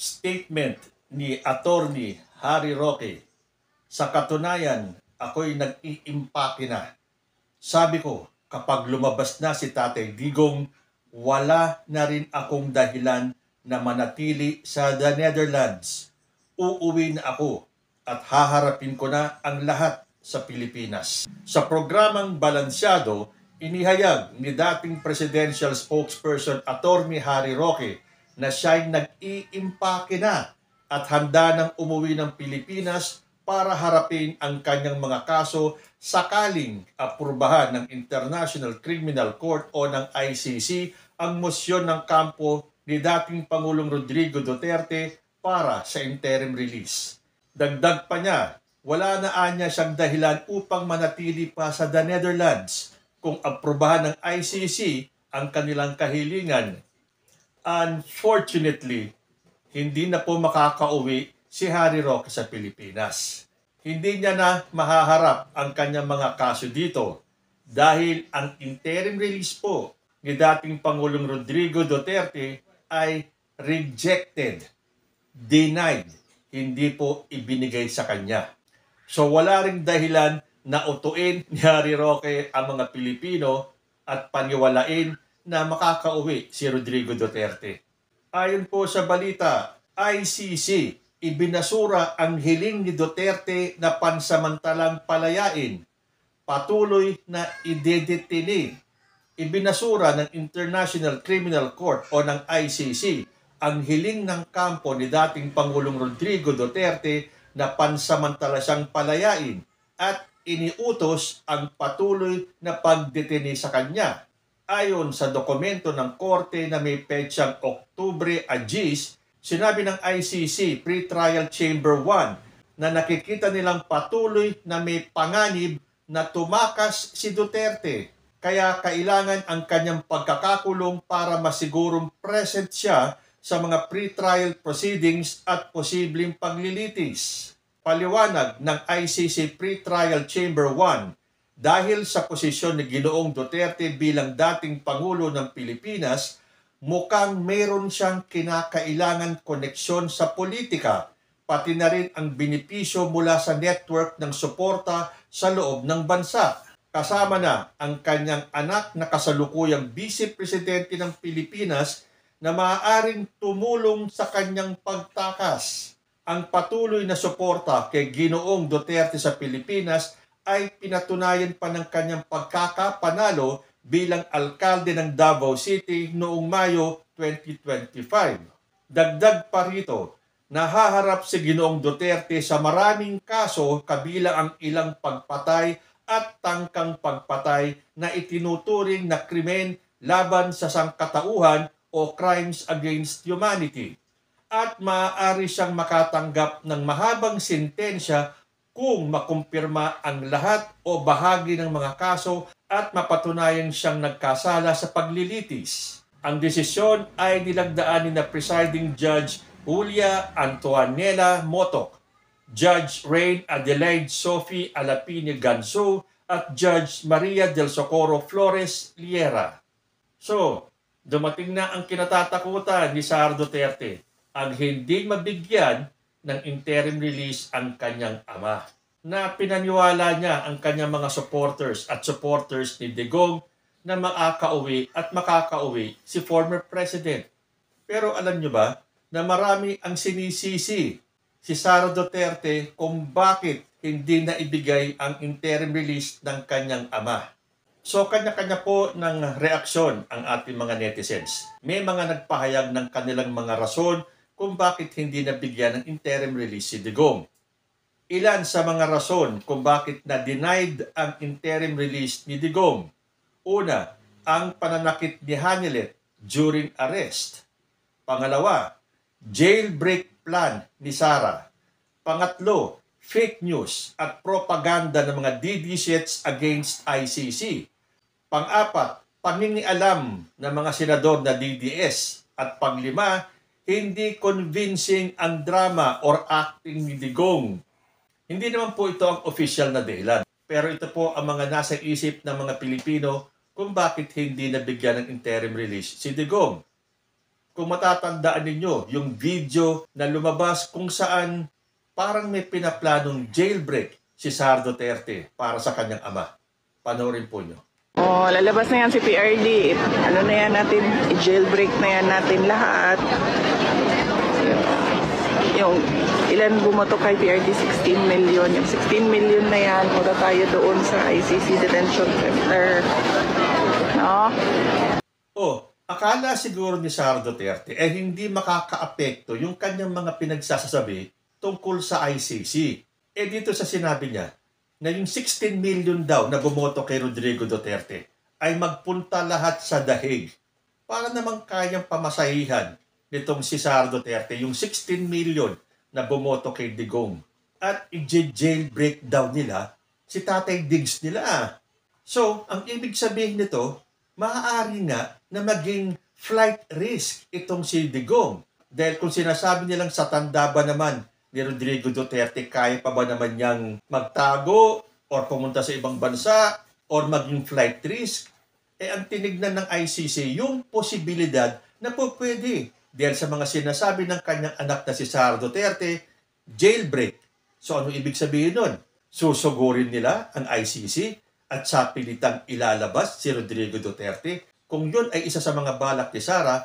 statement ni Attorney Harry Roque. Sa katunayan, ako'y nag-iimpake na. Sabi ko, kapag lumabas na si Tatay Digong, wala na rin akong dahilan na manatili sa The Netherlands. Uuwi na ako at haharapin ko na ang lahat sa Pilipinas. Sa programang Balansyado, inihayag ni dating presidential spokesperson Attorney Harry Roque na siya'y nag-iimpake na at handa nang umuwi ng Pilipinas para harapin ang kanyang mga kaso sakaling aprubahan ng International Criminal Court o ng ICC ang mosyon ng kampo ni dating Pangulong Rodrigo Duterte para sa interim release. Dagdag pa niya, wala na anya siyang dahilan upang manatili pa sa The Netherlands kung aprubahan ng ICC ang kanilang kahilingan. Unfortunately, hindi na po makakauwi si Harry Roque sa Pilipinas. Hindi niya na mahaharap ang kanyang mga kaso dito dahil ang interim release po ni dating Pangulong Rodrigo Duterte ay rejected, denied, hindi po ibinigay sa kanya. So wala ring dahilan na utuin ni Harry Roque ang mga Pilipino at paniwalain na makakauwi si Rodrigo Duterte. Ayon po sa balita, ICC ibinasura ang hiling ni Duterte na pansamantalang palayain. Patuloy na idedetini. Ibinasura ng International Criminal Court o ng ICC ang hiling ng kampo ni dating Pangulong Rodrigo Duterte na pansamantala siyang palayain at iniutos ang patuloy na pagdetini sa kanya. Ayon sa dokumento ng korte na may petsang Oktubre Agis, sinabi ng ICC Pre-Trial Chamber 1 na nakikita nilang patuloy na may panganib na tumakas si Duterte. Kaya kailangan ang kanyang pagkakakulong para masigurong present siya sa mga pre-trial proceedings at posibleng paglilitis. Paliwanag ng ICC Pre-Trial Chamber 1, dahil sa posisyon ni Ginoong Duterte bilang dating Pangulo ng Pilipinas, mukhang mayroon siyang kinakailangan koneksyon sa politika, pati na rin ang benepisyo mula sa network ng suporta sa loob ng bansa. Kasama na ang kanyang anak na kasalukuyang Vice Presidente ng Pilipinas na maaaring tumulong sa kanyang pagtakas. Ang patuloy na suporta kay Ginoong Duterte sa Pilipinas ay pinatunayan pa ng kanyang pagkakapanalo bilang alkalde ng Davao City noong Mayo 2025. Dagdag pa rito, nahaharap si Ginoong Duterte sa maraming kaso kabilang ang ilang pagpatay at tangkang pagpatay na itinuturing na krimen laban sa sangkatauhan o crimes against humanity. At maaari siyang makatanggap ng mahabang sentensya kung makumpirma ang lahat o bahagi ng mga kaso at mapatunayan siyang nagkasala sa paglilitis. Ang desisyon ay nilagdaan ni na Presiding Judge Julia Antoanela Motok, Judge Rain Adelaide Sophie Alapine Ganso at Judge Maria del Socorro Flores Liera. So, dumating na ang kinatatakutan ni Sara Duterte, ang hindi mabigyan ng interim release ang kanyang ama, na pinaniwala niya ang kanyang mga supporters ni Digong na makakauwi si former president. Pero alam niyo ba na marami ang sinisisi si Sara Duterte kung bakit hindi na ibigay ang interim release ng kanyang ama. So kanya-kanya po ng reaksyon ang ating mga netizens. May mga nagpahayag ng kanilang mga rason kung bakit hindi nabigyan ng interim release si Digong. Ilan sa mga rason kung bakit na-denied ang interim release ni Digong. Una, ang pananakit ni Hanilet during arrest. Pangalawa, jailbreak plan ni Sara. Pangatlo, fake news at propaganda ng mga DDSets against ICC. Pang-apat, pangingialam ng mga senador na DDS. At panglima, hindi convincing ang drama or acting ni Digong. Hindi naman po ito ang official na dahilan. Pero ito po ang mga nasa isip ng mga Pilipino kung bakit hindi nabigyan ng interim release si Digong. Kung matatandaan ninyo, yung video na lumabas kung saan parang may pinaplanong jailbreak si Sara Duterte para sa kanyang ama. Panoorin po nyo. Oh, lalabas na yan si PRD. Ano na yan natin, i-jailbreak na yan natin lahat. Yung ilan bumoto kay PRD, 16 million. Yung 16 million na yan, punta tayo doon sa ICC Detention Center. No? Oh, akala siguro ni Sara Duterte hindi makakaapekto yung kanyang mga pinagsasabi tungkol sa ICC. Dito sa sinabi niya na yung 16 million daw na bumoto kay Rodrigo Duterte ay magpunta lahat sa dahig para namang kayang pamasahihan nitong si Sara Duterte yung 16 million na bumoto kay Digong. At i-jailbreak daw nila si Tatay Diggs nila. So, ang ibig sabihin nito, maaari nga na maging flight risk itong si Digong. Dahil kung sinasabi nilang sa tanda ba naman ni Rodrigo Duterte, kaya pa ba naman niyang magtago or pumunta sa ibang bansa or maging flight risk? Ang tinignan ng ICC yung posibilidad na po pwede. Dahil sa mga sinasabi ng kanyang anak na si Sara Duterte, jailbreak. So ano ibig sabihin nun? Susugurin nila ang ICC at sa pilitang ilalabas si Rodrigo Duterte. Kung yun ay isa sa mga balak ni Sara,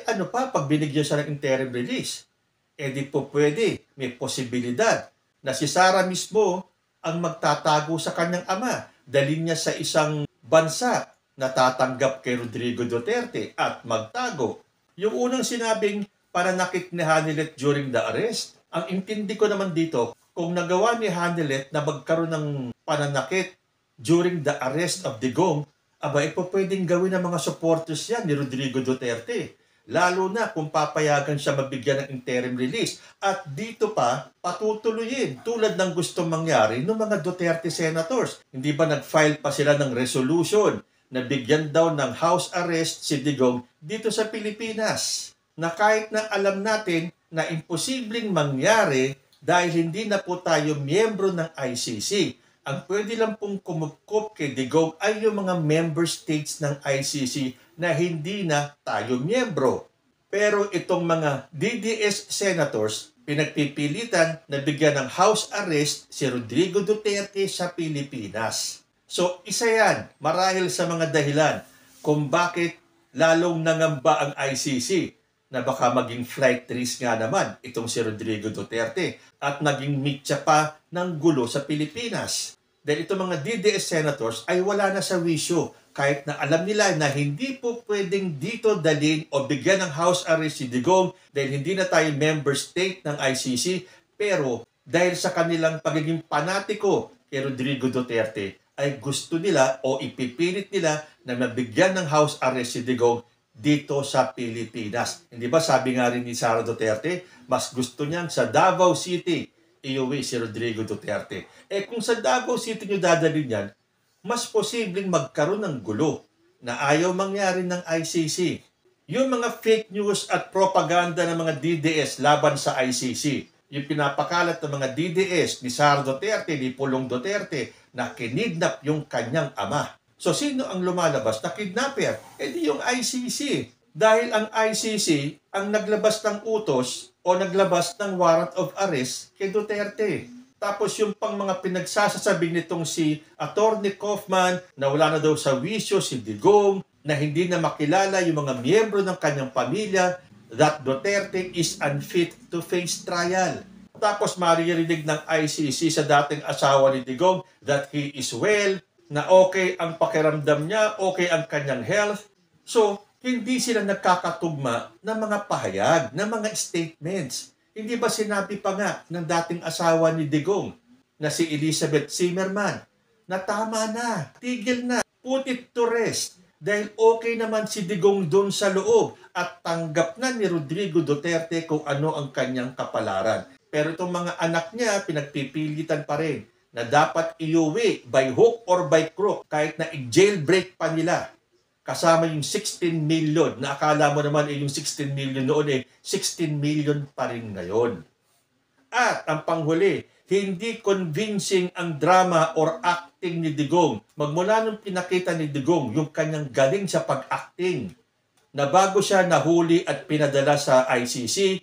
ano pa pag binigyan siya ng interim release? Di po pwede, may posibilidad na si Sara mismo ang magtatago sa kanyang ama. Dalhin niya sa isang bansa na tatanggap kay Rodrigo Duterte at magtago. Yung unang sinabing pananakit ni Hanilet during the arrest, ang intindi ko naman dito, kung nagawa ni Hanilet na magkaroon ng pananakit during the arrest of Digong, po pwedeng gawin ng mga supporters yan ni Rodrigo Duterte. Lalo na kung papayagan siya mabigyan ng interim release. At dito pa, patutuloyin tulad ng gustong mangyari ng mga Duterte senators. Hindi ba nag-file pa sila ng resolution na bigyan daw ng house arrest si Digong dito sa Pilipinas? Na kahit na alam natin na imposibleng mangyari dahil hindi na po tayo miyembro ng ICC. Ang pwede lang pong kumupkup kay Digong ay yung mga member states ng ICC na hindi na tayo miyembro. Pero itong mga DDS senators, pinagpipilitan na bigyan ng house arrest si Rodrigo Duterte sa Pilipinas. So isa yan, marahil sa mga dahilan kung bakit lalong nangamba ang ICC na baka maging flight risk nga naman itong si Rodrigo Duterte at naging mitya pa ng gulo sa Pilipinas. Dahil itong mga DDS senators ay wala na sa wisyo kahit na alam nila na hindi po pwedeng dito dalhin o bigyan ng house arrest si Digong dahil hindi na tayo member state ng ICC, pero dahil sa kanilang pagiging panatiko kay Rodrigo Duterte ay gusto nila o ipipilit nila na mabigyan ng house arrest si Digong dito sa Pilipinas. Hindi ba sabi nga rin ni Sara Duterte, mas gusto niyang sa Davao City iuwi si Rodrigo Duterte. Kung sa Davao City niyo dadalhin yan, mas posibleng magkaroon ng gulo na ayaw mangyari ng ICC. Yung mga fake news at propaganda ng mga DDS laban sa ICC, yung pinapakalat ng mga DDS ni Sara Duterte, ni Pulong Duterte, na kinidnap yung kanyang ama. So sino ang lumalabas na kidnapper? Di yung ICC. Dahil ang ICC ang naglabas ng utos o naglabas ng warrant of arrest kay Duterte. Tapos yung pang mga pinagsasasabi nitong si Attorney Kaufman na wala na daw sa wisyo si Digong, na hindi na makilala yung mga miyembro ng kanyang pamilya, that Duterte is unfit to face trial. Tapos maririnig ng ICC sa dating asawa ni Digong that he is well, na okay ang pakiramdam niya, okay ang kanyang health. So, hindi sila nagkakatugma ng mga pahayag, ng mga statements. Hindi ba sinabi pa nga ng dating asawa ni Digong na si Elizabeth Zimmerman na tama na, tigil na, put it to rest. Dahil okay naman si Digong doon sa loob at tanggap na ni Rodrigo Duterte kung ano ang kanyang kapalaran. Pero itong mga anak niya, pinagpipilitan pa rin na dapat iuwi by hook or by crook kahit na i-jailbreak pa nila. Kasama yung 16 million na akala mo naman yung 16 million noon 16 million pa rin ngayon. At ang panghuli, hindi convincing ang drama or acting ni Digong. Magmula nung pinakita ni Digong yung kanyang galing sa pag-acting, na bago siya nahuli at pinadala sa ICC,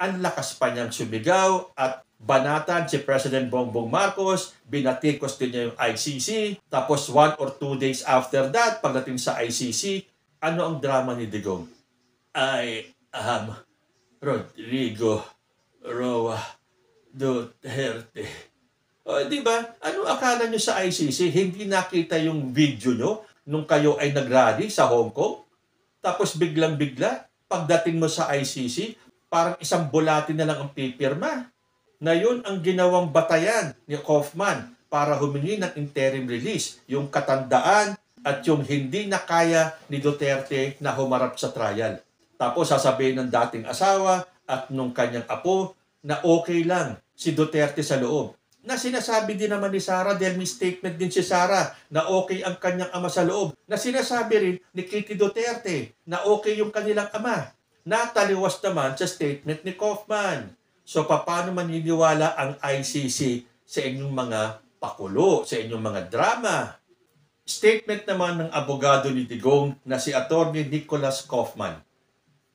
ang lakas pa niyang sumigaw at banatan si President Bongbong Marcos, binatikos din niya yung ICC, tapos 1 or 2 days after that, pagdating sa ICC, ano ang drama ni Digong? I am Rodrigo Roa Duterte. O, di ba? Ano akala nyo sa ICC? Hindi nakita yung video nyo nung kayo ay nagrally sa Hong Kong? Tapos biglang-bigla, pagdating mo sa ICC, parang isang bulati na lang ang pipirma. Na yun ang ginawang batayan ni Kaufman para humingi ng interim release, yung katandaan at yung hindi na kaya ni Duterte na humarap sa trial. Tapos sasabihin ng dating asawa at nung kanyang apo na okay lang si Duterte sa loob. Na sinasabi din naman ni Sara, dahil may statement din si Sara na okay ang kanyang ama sa loob. Na sinasabi rin ni Kitty Duterte na okay yung kanilang ama. Nataliwas naman sa statement ni Kaufman. So paano maniniwala ang ICC sa inyong mga pakulo, sa inyong mga drama? Statement naman ng abogado ni Digong na si Attorney Nicholas Kaufman.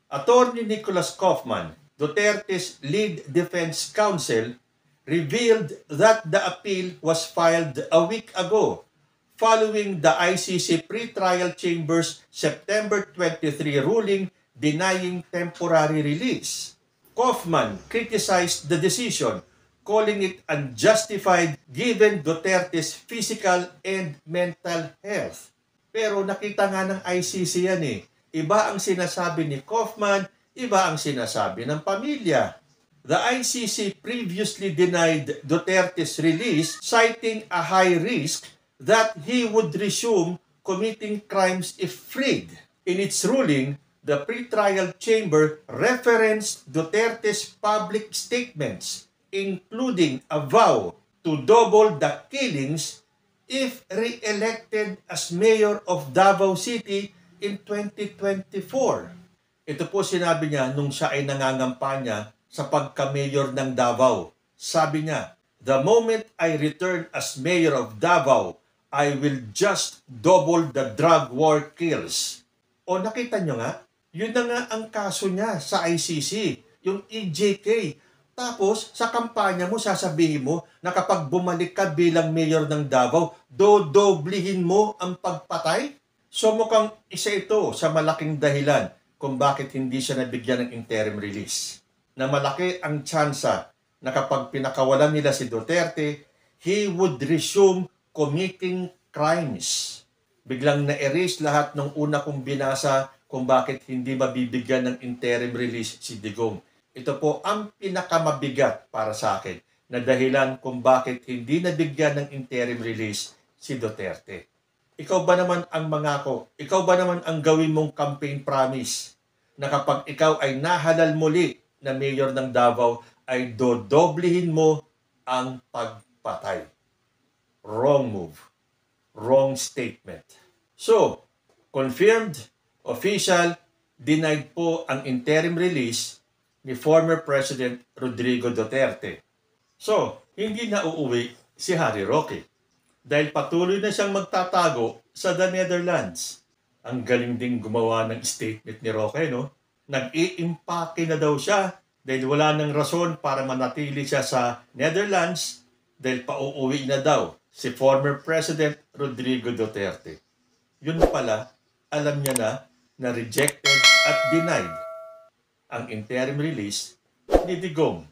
Attorney Nicholas Kaufman, Duterte's lead defense counsel, revealed that the appeal was filed a week ago following the ICC pretrial chamber's September 23 ruling denying temporary release. Kaufman criticized the decision, calling it unjustified given Duterte's physical and mental health. Pero nakita nga ng ICC yan eh. Iba ang sinasabi ni Kaufman, iba ang sinasabi ng pamilya. The ICC previously denied Duterte's release, citing a high risk that he would resume committing crimes if freed. In its ruling, the pretrial chamber referenced Duterte's public statements, including a vow to double the killings if re-elected as mayor of Davao City in 2024. Ito po sinabi niya nung siya ay nangangampanya sa pagka-mayor ng Davao. Sabi niya, "The moment I return as mayor of Davao, I will just double the drug war kills." O nakita nyo nga, yun na nga ang kaso niya sa ICC, yung EJK. Tapos, sa kampanya mo, sasabihin mo na kapag bumalik ka bilang mayor ng Davao, dodoblihin mo ang pagpatay? So mukhang isa ito sa malaking dahilan kung bakit hindi siya nabigyan ng interim release. Na malaki ang tsansa na kapag pinakawalan nila si Duterte, he would resume committing crimes. Biglang na-erase lahat ng una kong binasa kung bakit hindi mabibigyan ng interim release si Digong. Ito po ang pinakamabigat para sa akin na dahilan kung bakit hindi nabigyan ng interim release si Duterte. Ikaw ba naman ang mangako? Ikaw ba naman ang gawin mong campaign promise na kapag ikaw ay nahalal muli na mayor ng Davao ay dodoblihin mo ang pagpatay? Wrong move. Wrong statement. So, confirmed, official, denied po ang interim release ni former President Rodrigo Duterte. So, hindi na uuwi si Harry Roque dahil patuloy na siyang magtatago sa the Netherlands. Ang galing ding gumawa ng statement ni Roque, no? Nag-iimpake na daw siya dahil wala nang rason para manatili siya sa Netherlands dahil pauuwi na daw si former President Rodrigo Duterte. Yun pala, alam niya na rejected at denied ang interim release ni Digong.